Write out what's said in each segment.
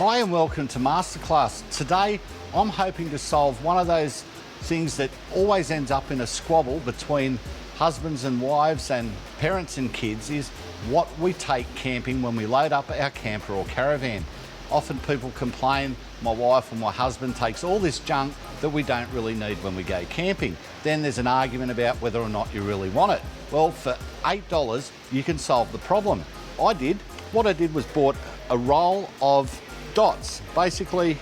Hi and welcome to Masterclass. Today I'm hoping to solve one of those things that always ends up in a squabble between husbands and wives and parents and kids, is what we take camping when we load up our camper or caravan. Often people complain, my wife or my husband takes all this junk that we don't really need when we go camping. Then there's an argument about whether or not you really want it. Well, for $8 you can solve the problem. What I did was bought a roll of dots, basically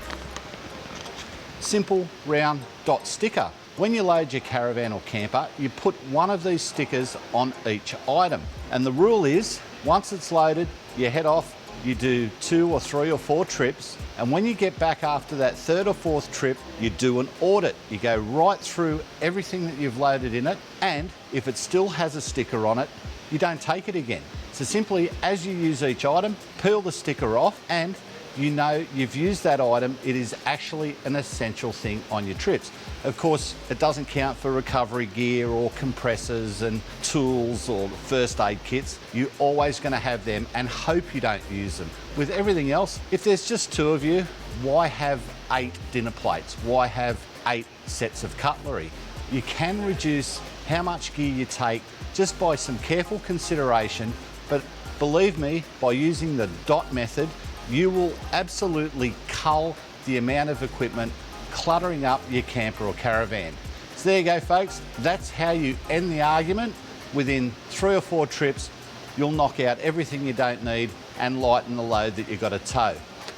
simple round dot sticker. When you load your caravan or camper, you put one of these stickers on each item. And the rule is, once it's loaded, you head off, you do 2 or 3 or 4 trips, and when you get back after that 3rd or 4th trip, you do an audit. You go right through everything that you've loaded in it, and if it still has a sticker on it, you don't take it again. So simply, as you use each item, peel the sticker off, and you know you've used that item. It is actually an essential thing on your trips. Of course, it doesn't count for recovery gear or compressors and tools or first aid kits. You're always going to have them and hope you don't use them. With everything else, if there's just 2 of you, why have 8 dinner plates? Why have 8 sets of cutlery? You can reduce how much gear you take just by some careful consideration, but believe me, by using the dot method, you will absolutely cull the amount of equipment cluttering up your camper or caravan. So there you go, folks. That's how you end the argument. Within 3 or 4 trips, you'll knock out everything you don't need and lighten the load that you've got to tow.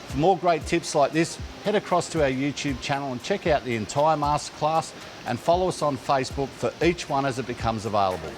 For more great tips like this, head across to our YouTube channel and check out the entire masterclass, and follow us on Facebook for each one as it becomes available.